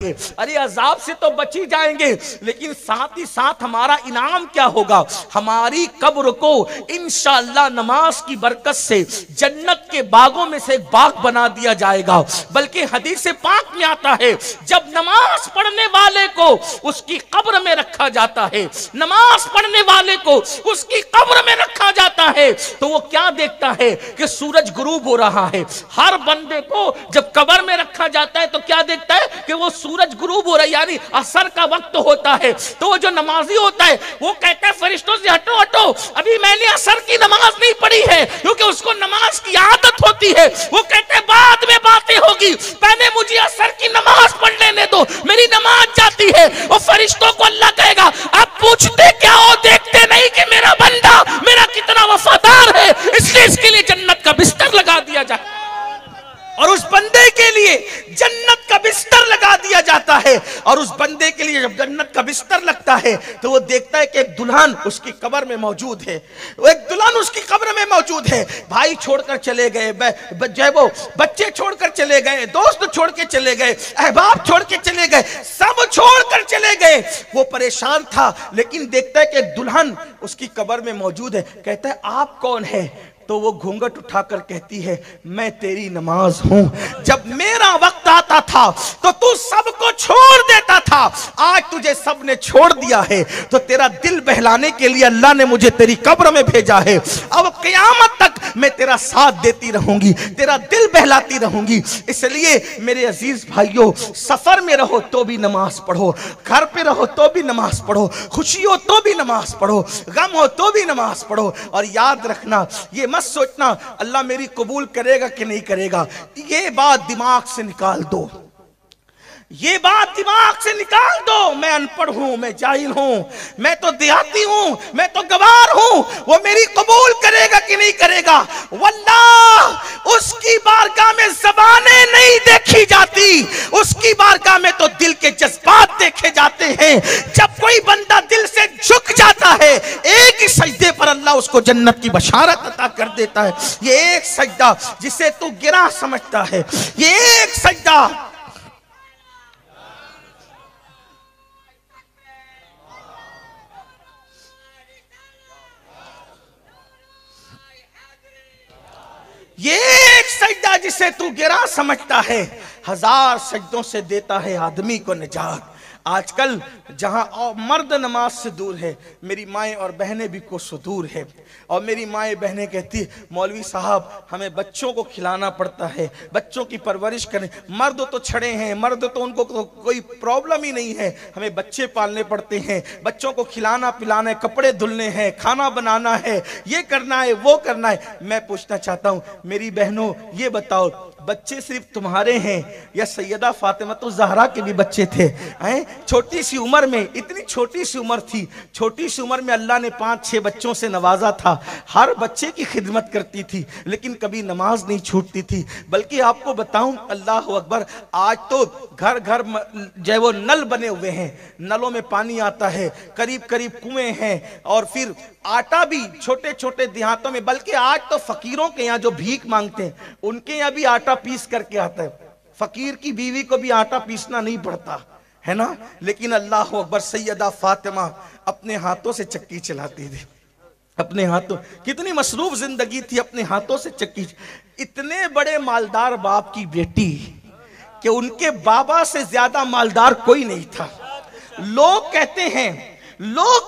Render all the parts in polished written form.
جائیں گے, ارے عذاب سے تو بچ ہی جائیں گے, لیکن ساتھ ہی ساتھ ہمارا انعام کیا ہوگا؟ ہماری قبر کو انشاءاللہ نماز کی برکت سے جنت کے باغوں میں سے ایک باغ بنا دیا جائے گا. بلکہ حدیث پاک میں آتا ہے جب نماز پڑھنے والے کو اس کی قبر میں رکھا جاتا ہے, نماز پڑھنے والے کو اس کی قبر میں رکھا جاتا ہے, تو وہ کیا دیکھتا ہے کہ سورج غروب ہو رہا ہے. ہر بندے کو جب قبر میں رکھا جاتا ہے تو کیا دیکھتا ہے کہ وہ سورج غروب ہو رہا ہے, یعنی عصر کا وقت ہوتا ہے. تو وہ جو نمازی ہوتا ہے وہ کہتا ہے فرشتوں سے ہٹو ہٹو, ابھی میں نے عصر کی نماز نہیں پڑھی ہے, کیونکہ اس کو نماز کی عادت ہوتی ہے. وہ کہتے ہیں بعد میں باتیں ہوگی, پہلے مجھے عصر کی نماز پڑھ لینے دو, میری نماز جاتی ہے. وہ فرشتوں کو اللہ کہے گا اب پوچھتے کیا ہو, دیکھتے نہیں کہ میرا بندہ میرا کتنا وفادار ہے, اس لیے اس کے لیے جنت کا بستر لگا دیا جائے. اور اس بندے کے لیے جنت کا بستر لگا دیا جاتا ہے. اور اس بندے کے لیے جب جنت کا بستر لگتا ہے تو وہ دیکھتا ہے کہ ایک دلہن اس کی قبر میں موجود ہے, ایک دلہن اس کی قبر میں موجود ہے. بھائی چھوڑ کر چلے گئے, وہ بچے چھوڑ کر چلے گئے, دوست چھوڑ کے چلے گئے, احباب چھوڑ کے چلے گئے, سب چھوڑ کر چلے گئے. وہ پریشان تھا, لیکن دیکھتا ہے کہ ایک دلہن اس کی قبر میں موجود ہے. کہتا ہے آپ کون ہے؟ تو وہ گھونگھٹ اٹھا کر کہتی ہے میں تیری نماز ہوں. جب میرا وقت آتا تھا تو تو سب کو چھوڑ دیتا تھا, آج تجھے سب نے چھوڑ دیا ہے, تو تیرا دل بہلانے کے لیے اللہ نے مجھے تیری قبر میں بھیجا ہے. اب قیامت تک میں تیرا ساتھ دیتی رہوں گی, تیرا دل بہلاتی رہوں گی. اس لیے میرے عزیز بھائیوں, سفر میں رہو تو بھی نماز پڑھو, گھر پہ رہو تو بھی نماز پڑھو, خوشی ہو تو بھی نماز پڑھو, غم ہو تو بھی نماز پڑھو. اور یاد رکھنا, یہ مت سوچنا اللہ میری قبول کرے گا کہ نہیں کرے گا, یہ بات دماغ سے نکال دو, یہ بات دماغ سے نکال دو. میں ان پڑھ ہوں, میں جاہل ہوں, میں تو دیہاتی ہوں, میں تو گوار ہوں, وہ میری قبول کرے گا کہ نہیں کرے گا؟ واللہ اس کی بارگاہ میں زبانیں نہیں دیکھی جاتی, اس کی بارگاہ میں تو دل کے جذبات دیکھے جاتے ہیں. جب کوئی بندہ دل سے جھک جاتا ہے, ایک ہی سجدے پر اللہ اس کو جنت کی بشارت عطا کر دیتا ہے. یہ ایک سجدہ جسے تو گرا سمجھتا ہے, یہ ایک سجدہ جسے تو گرا سمجھتا ہے, ہزار سجدوں سے دیتا ہے آدمی کو نجات. آج کل جہاں مرد نماز سے دور ہے, میری مائیں اور بہنیں بھی کوسوں دور ہے, اور میری مائیں بہنیں کہتی مولوی صاحب ہمیں بچوں کو کھلانا پڑتا ہے, بچوں کی پرورش کریں. مرد تو چھڑے ہیں, مرد تو ان کو کوئی پرابلم ہی نہیں ہے, ہمیں بچے پالنے پڑتے ہیں, بچوں کو کھلانا پلانا ہے, کپڑے دھلنے ہیں, کھانا بنانا ہے, یہ کرنا ہے, وہ کرنا ہے. میں پوچھنا چاہتا ہوں میری بہنوں, یہ بتاؤ بچے صرف تمہارے ہیں یا سیدہ فاطمہ الزہرا کے بھی بچے تھے؟ چھوٹی سی عمر میں, اتنی چھوٹی سی عمر تھی, چھوٹی سی عمر میں اللہ نے 5-6 بچوں سے نوازا تھا. ہر بچے کی خدمت کرتی تھی, لیکن کبھی نماز نہیں چھوٹتی تھی. بلکہ آپ کو بتاؤں, اللہ اکبر, آج تو گھر گھر جو ہے وہ نل بنے ہوئے ہیں, نلوں میں پانی آتا ہے, قریب قریب کنویں ہیں, اور پھر آٹا بھی چھوٹے چھوٹے دیہاتوں میں, بلکہ آج تو فقیروں کے یہاں جو بھیک مانگتے ہیں ان کے یہاں بھی آٹا پیس کر کے آتا ہے. فقیر کی بیوی کو بھی آٹا پیسنا نہیں پڑتا ہے نا, لیکن اللہ اکبر, سیدہ فاطمہ اپنے ہاتھوں سے چکی چلاتی تھی, اپنے ہاتھوں, کتنی مصروف زندگی تھی, اپنے ہاتھوں سے چکی. اتنے بڑے مالدار باپ کی بیٹی کہ ان کے بابا سے زیادہ مالدار کوئی نہیں تھا. لوگ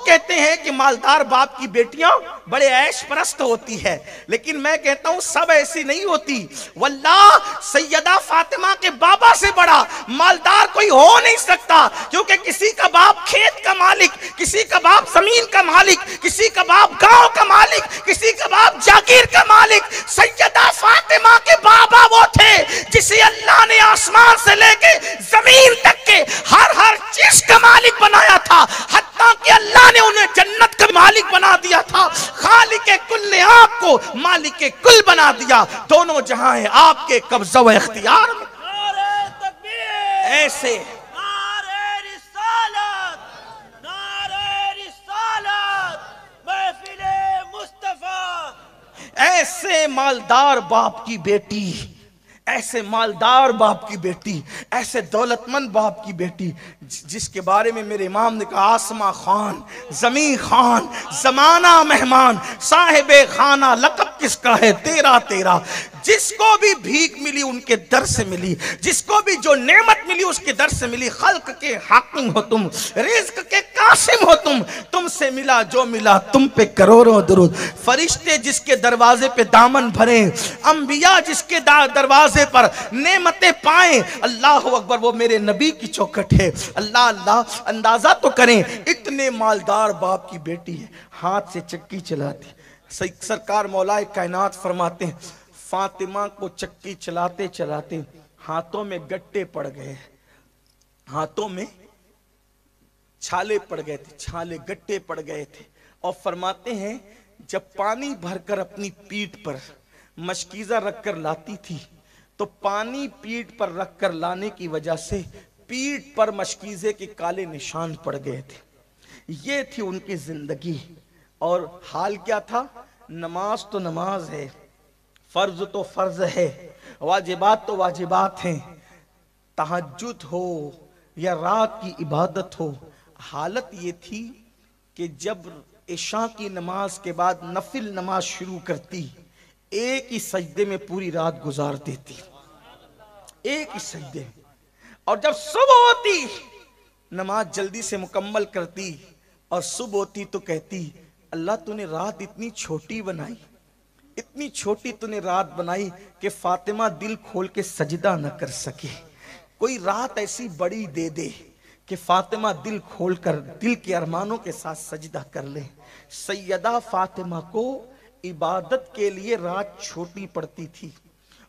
کہتے ہیں کہ مالدار باپ کی بیٹیاں بڑے عیش پرست ہوتی ہے, لیکن میں کہتا ہوں سب ایسی نہیں ہوتی. واللہ سیدہ فاطمہ کے بابا سے بڑا مالدار کوئی ہو نہیں سکتا, کیونکہ کسی کا باپ کھیت کا مالک, کسی کا باپ زمین کا مالک, کسی کا باپ گاؤں کا مالک, کسی کا باپ جاگیر کا مالک. سیدہ فاطمہ کے بابا وہ تھے جسے اللہ نے آسمان سے لے کے زمین تک کے ہر چیز کا مالک بنایا تھا, حتیٰ کہ اللہ نے انہیں جنت کا مالک بنا دیا تھا. خالق کل نے آپ کو مالک کل بنا دیا. دونوں جہاں ہیں آپ کے قبضہ و اختیار میں. ایسے ایسے مالدار باپ کی بیٹی, ایسے مالدار باپ کی بیٹی، ایسے دولت مند باپ کی بیٹی، جس کے بارے میں میرے امام نے کہا آسماں خان، زمین خان، زمانہ مہمان، صاحب خانہ لقب کس کا ہے تیرا تیرا۔ جس کو بھی بھیک ملی ان کے در سے ملی، جس کو بھی جو نعمت ملی اس کے در سے ملی۔ خلق کے حاکم ہو تم، رزق کے قاسم ہو تم سے ملا جو ملا تم پہ کروڑوں درود۔ فرشتے جس کے دروازے پہ دامن بھریں، انبیاء جس کے دروازے پر نعمتیں پائیں، اللہ اکبر، وہ میرے نبی کی چوکھٹ ہے۔ اللہ اللہ، اندازہ تو کریں، اتنے مالدار باپ کی بیٹی ہے، ہاتھ سے چکی چلاتی۔ سرکار مولا کائنات فرماتے ہیں فاطمہ کو چکی چلاتے چلاتے ہاتھوں میں گٹے پڑ گئے، ہاتھوں میں چھالے پڑ گئے تھے، چھالے گٹے پڑ گئے تھے، اور فرماتے ہیں جب پانی بھر کر اپنی پیٹھ پر مشکیزہ رکھ کر لاتی تھی تو پانی پیٹھ پر رکھ کر لانے کی وجہ سے پیٹھ پر مشکیزے کے کالے نشان پڑ گئے تھے۔ یہ تھی ان کی زندگی، اور حال کیا تھا؟ نماز تو نماز ہے، فرض تو فرض ہے، واجبات تو واجبات ہیں، تہجد ہو یا رات کی عبادت ہو۔ حالت یہ تھی کہ جب عشاء کی نماز کے بعد نفل نماز شروع کرتی، ایک ہی سجدے میں پوری رات گزار دیتی، ایک ہی سجدے۔ اور جب صبح ہوتی نماز جلدی سے مکمل کرتی، اور صبح ہوتی تو کہتی اللہ تو نے رات اتنی چھوٹی بنائی، اتنی چھوٹی تو نے رات بنائی کہ فاطمہ دل کھول کے سجدہ نہ کر سکے، کوئی رات ایسی بڑی دے دے کہ فاطمہ دل کھول کر دل کے ارمانوں کے ساتھ سجدہ کر لے۔ سیدہ فاطمہ کو عبادت کے لیے رات چھوٹی پڑتی تھی،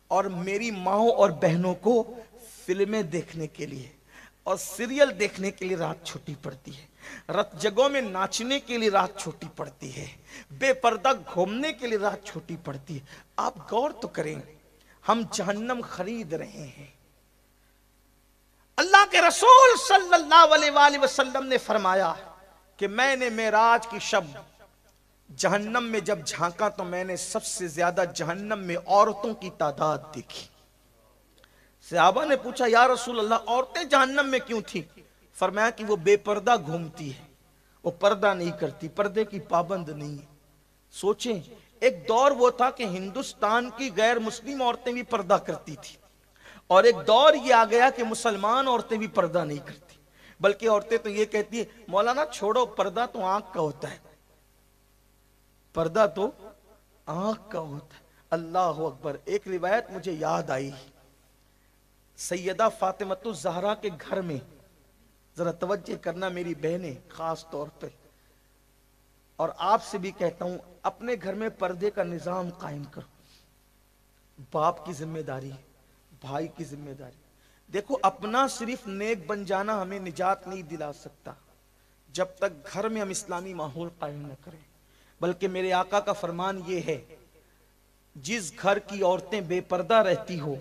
اور میری ماؤں اور بہنوں کو فلمیں دیکھنے کے لیے اور سیریل دیکھنے کے لیے رات چھوٹی پڑتی ہے، رت جگہوں میں ناچنے کے لیے رات چھوٹی پڑتی ہے، بے پردہ گھومنے کے لیے رات چھوٹی پڑتی ہے۔ آپ غور تو کریں، ہم جہنم خرید رہے ہیں۔ اللہ کے رسول صلی اللہ علیہ وآلہ وسلم نے فرمایا کہ میں نے معراج کی شب جہنم میں جب جھانکا تو میں نے سب سے زیادہ جہنم میں عورتوں کی تعداد دیکھی۔ صحابہ نے پوچھا یا رسول اللہ عورتیں جہنم میں کیوں تھی؟ فرمایا کہ وہ بے پردہ گھومتی ہے، وہ پردہ نہیں کرتی، پردے کی پابند نہیں ہے۔ سوچیں، ایک دور وہ تھا کہ ہندوستان کی غیر مسلم عورتیں بھی پردہ کرتی تھی، اور ایک دور یہ آ گیا کہ مسلمان عورتیں بھی پردہ نہیں کرتی، بلکہ عورتیں تو یہ کہتی ہیں مولانا چھوڑو، پردہ تو آنکھ کا ہوتا ہے، پردہ تو آنکھ کا ہوتا ہے۔ اللہ اکبر۔ ایک روایت مجھے یاد آئی، سیدہ فاطمۃ الزہرا کے گھر میں، ذرا توجہ کرنا میری بہنیں خاص طور پہ، اور آپ سے بھی کہتا ہوں اپنے گھر میں پردے کا نظام قائم کرو۔ باپ کی ذمہ داری، بھائی کی ذمہ داری۔ دیکھو، اپنا صرف نیک بن جانا ہمیں نجات نہیں دلا سکتا جب تک گھر میں ہم اسلامی ماحول قائم نہ کریں، بلکہ میرے آقا کا فرمان یہ ہے جس گھر کی عورتیں بے پردہ رہتی ہو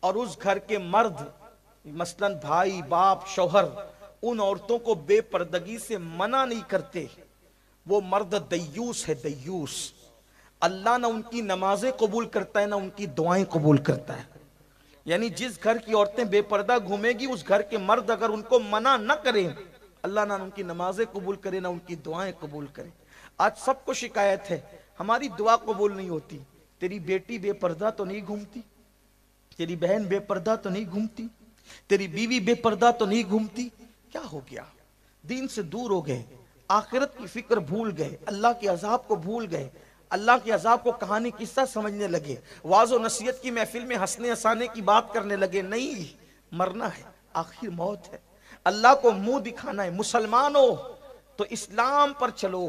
اور اس گھر کے مرد مثلاً بھائی، باپ، شوہر ان عورتوں کو بے پردگی سے منع نہیں کرتے، وہ مرد دیوس ہے، دیوس۔ اللہ نہ ان کی نمازیں قبول کرتا ہے نہ ان کی دعائیں قبول کرتا ہے۔ یعنی جس گھر کی عورتیں بے پردہ گھومے گی اس گھر کے مرد اگر ان کو منع نہ کریں، اللہ نہ ان کی نمازیں قبول کرے نہ ان کی دعائیں قبول کرے۔ آج سب کو شکایت ہے ہماری دعا قبول نہیں ہوتی، تیری بیٹی بے پردہ تو نہیں گھومتی، تیری بہن بے پردہ تو نہیں گھومتی، تیری بیوی بے پردہ تو نہیں گھومتی۔ کیا ہو گیا؟ دین سے دور ہو گئے، آخرت کی فکر بھول گئے، اللہ کے عذاب کو بھول گئے، اللہ کے عذاب کو کہانی قصہ سمجھنے لگے، واعظ و نصیحت کی محفل میں ہنسنے ہنسانے کی بات کرنے لگے۔ نہیں، مرنا ہے، آخر موت ہے، اللہ کو منہ دکھانا ہے۔ مسلمانوں تو اسلام پر چلو،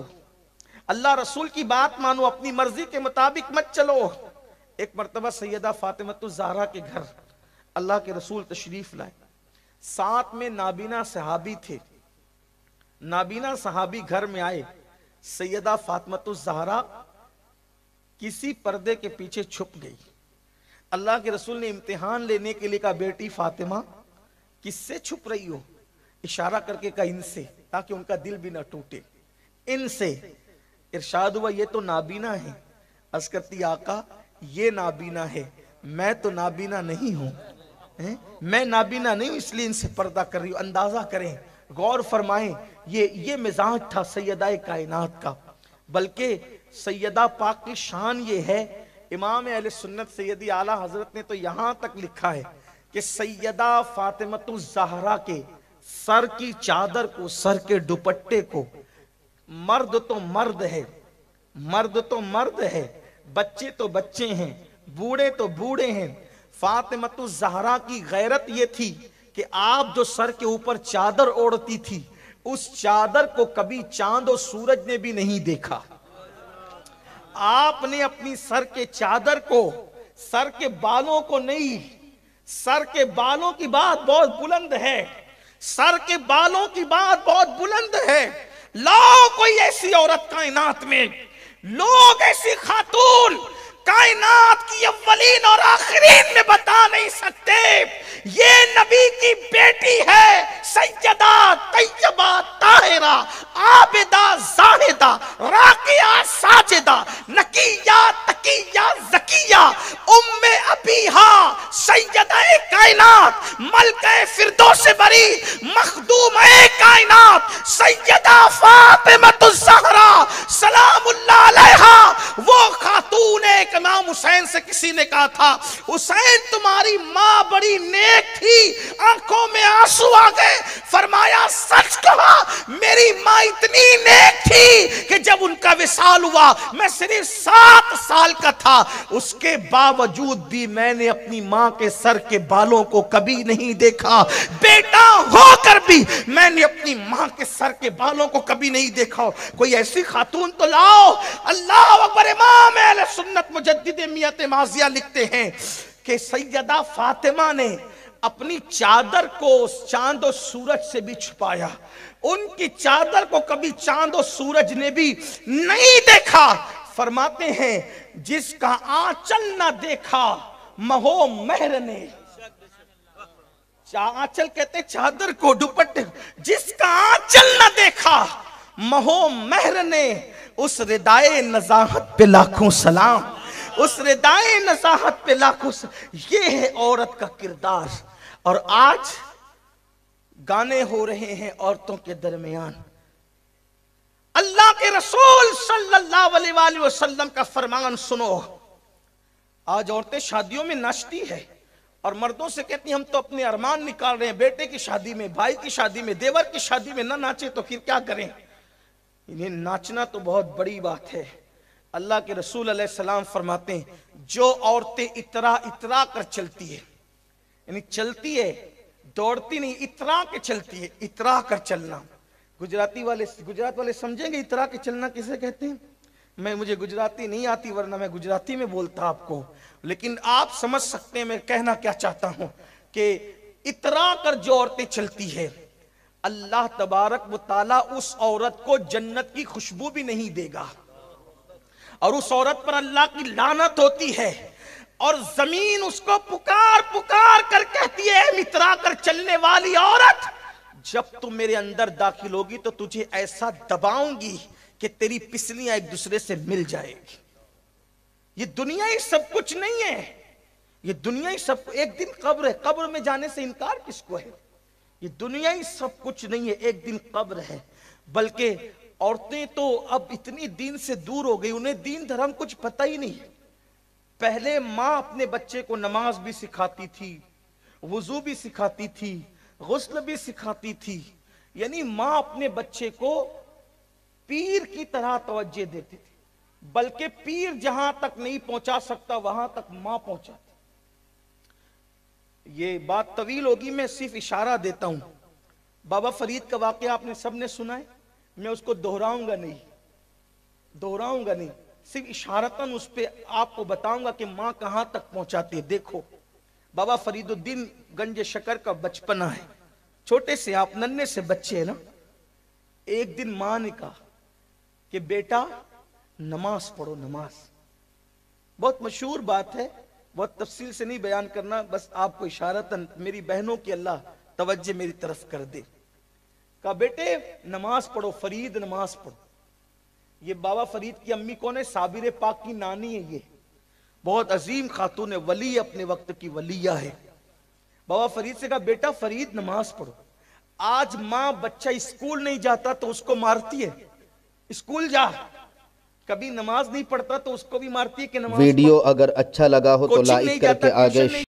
اللہ رسول کی بات مانو، اپنی مرضی کے مطابق مت چلو۔ ایک مرتبہ سیدہ فاطمۃ الزہرا کے گھر اللہ کے رسول تشریف لائے، ساتھ میں نابینا صحابی تھے۔ نابینا صحابی گھر میں آئے، سیدہ فاطمۃ الزہرا کسی پردے کے پیچھے چھپ گئی۔ اللہ کے رسول نے امتحان لینے کے لیے کہا بیٹی فاطمہ کس سے چھپ رہی ہو؟ اشارہ کر کے کہا ان سے، تاکہ ان کا دل بھی نہ ٹوٹے، ان سے۔ ارشاد ہوا یہ تو نابینا ہے۔ عرض کرتی آقا یہ نابینا ہے میں تو نابینا نہیں ہوں، میں نابینا نہیں ہوں اس لیے ان سے پردہ کر رہی ہوں. اندازہ کریں، غور فرمائیں، یہ مزاج تھا سیدہ کائنات کا. بلکہ سیدہ پاک کی شان یہ ہے، امام اہل سنت سیدی اعلیٰ حضرت نے تو یہاں تک لکھا ہے کہ سیدہ فاطمۃ الزہرا کے سر کی چادر کو، سر کے دوپٹے کو، مرد تو مرد ہے، مرد تو مرد ہے، بچے تو بچے ہیں، بوڑھے تو بوڑھے ہیں. فاطمۃ الزہرا کی غیرت یہ تھی کہ آپ جو سر کے اوپر چادر اوڑھتی تھی، اس چادر کو کبھی چاند و سورج نے بھی نہیں دیکھا. آپ نے اپنی سر کے چادر کو، سر کے بالوں کو نہیں، سر کے بالوں کی بات بہت بلند ہے، سر کے بالوں کی بات بہت بلند ہے. لاؤ کوئی ایسی عورت کائنات میں، لوگ ایسی خاتون کائنات کی اولین اور آخرین میں بتا نہیں سکتے یہ نبی کی بیٹی ہے، سیدہ طیبہ طاہرہ عابدہ زاہدہ راکعہ ساجدہ نقیہ تقیہ زکیہ ام ابیہا سیدہ کائنات ملکہ فردوس بری مخدومہ کائنات سیدہ فاطمۃ الزہرا سلام اللہ علیہا. وہ خاتون ایک امام حسین سے کسی نے کہا تھا، حسین تمہاری ماں بڑی نیک تھی، آنکھوں میں آنسو آ گئے. فرمایا سچ کہا، میری ماں اتنی نیک تھی کہ جب ان کا وصال ہوا میں صرف 7 سال کا تھا، اس کے باوجود بھی میں نے اپنی ماں کے سر کے بالوں کو کبھی نہیں دیکھا. بیٹا ہو کر بھی میں نے اپنی ماں کے سر کے بالوں کو کبھی نہیں دیکھا. کوئی ایسی خاتون تو لاؤ. اللہ اکبر. امام اہل سنت مجدد میت ماضیہ لکھتے ہیں کہ سیدہ فاطمہ نے اپنی چادر کو چاند و سورج سے بھی چھپایا. ان کی چادر کو کبھی چاند و سورج نے بھی نہیں دیکھا. فرماتے ہیں جس کا آنچل نہ دیکھا مہو مہر نے، آنچل کہتے ہیں چادر کو، دوپٹے، جس کا آنچل نہ دیکھا مہو مہر نے، اس ردائے نزاہت پہ لاکھوں سلام، اس ردائے نزاہت پہ لاکھوں سلام. یہ ہے عورت کا کردار. اور آج گانے ہو رہے ہیں عورتوں کے درمیان. اللہ کے رسول صلی اللہ علیہ وآلہ وسلم کا فرمان سنو. آج عورتیں شادیوں میں ناچتی ہے اور مردوں سے کہتی ہیں ہم تو اپنے ارمان نکال رہے ہیں، بیٹے کی شادی میں، بھائی کی شادی میں، دیور کی شادی میں نہ ناچے تو پھر کیا کریں. انہیں ناچنا تو بہت بڑی بات ہے. اللہ کے رسول علیہ السلام فرماتے ہیں جو عورتیں اترا اترا کر چلتی ہے، یعنی چلتی ہے دوڑتی نہیں، اترا کے چلتی ہے. اترا کر چلنا، گجرات والے سمجھیں گے اترا کے چلنا کسے کہتے ہیں. مجھے گجراتی نہیں آتی ورنہ میں گجراتی میں بولتا آپ کو، لیکن آپ سمجھ سکتے ہیں میں کہنا کیا چاہتا ہوں کہ اترا کر جو عورتیں چلتی ہے، اللہ تبارک و تعالیٰ اس عورت کو جنت کی خوشبو بھی نہیں دے گا، اور اس عورت پر اللہ کی لعنت ہوتی ہے. اور زمین اس کو پکار پکار کر کہتی ہے اے اترا کر چلنے والی عورت، جب تم میرے اندر داخل ہوگی تو تجھے ایسا دباؤں گی کہ تیری پسلیاں ایک دوسرے سے مل جائے گی. یہ دنیا ہی سب کچھ نہیں ہے، یہ دنیا ہی سب، ایک دن قبر ہے، قبر میں جانے سے انکار کس کو ہے. یہ دنیا ہی سب کچھ نہیں ہے، ایک دن قبر ہے. بلکہ عورتیں تو اب اتنی دین سے دور ہو گئی، انہیں دین دھرم کچھ پتہ ہی نہیں. پہلے ماں اپنے بچے کو نماز بھی سکھاتی تھی، وضو بھی سکھاتی تھی، غسل بھی سکھاتی تھی. یعنی ماں اپنے بچے کو پیر کی طرح توجہ دیتی تھی، بلکہ پیر جہاں تک نہیں پہنچا سکتا وہاں تک ماں پہنچاتی. یہ بات طویل ہوگی، میں صرف اشارہ دیتا ہوں. بابا فرید کا واقعہ آپ نے سب نے سنا ہے، میں اس کو دہراؤں گا نہیں، صرف اشارتاً اس پہ آپ کو بتاؤں گا کہ ماں کہاں تک پہنچاتی ہے. دیکھو بابا فرید الدین گنج شکر کا بچپنا ہے، چھوٹے سے آپ ننھے سے بچے ہیں نا. ایک دن ماں نے کہا کہ بیٹا نماز پڑھو. نماز بہت مشہور بات ہے، بہت تفصیل سے نہیں بیان کرنا، بس آپ کو اشارتاً میری بہنوں کی اللہ توجہ میری طرف کر دے. کہا بیٹے نماز پڑھو، فرید نماز پڑھو. یہ بابا فرید کی امی کون ہے؟ صابر پاک کی نانی ہے. یہ بہت عظیم خاتون ولی اپنے وقت کی ولیہ ہے. بابا فرید سے کہا بیٹا فرید نماز پڑھو. آج ماں بچہ اسکول نہیں جاتا تو اس کو مارتی ہے, اسکول جا. کبھی نماز نہیں پڑھتا تو اس کو بھی مارتی ہے کہ نماز ویڈیو اگر اچھا لگا ہو تو کوچنگ نہیں لائک کر جاتا, کے ٹیوشن آگے نہیں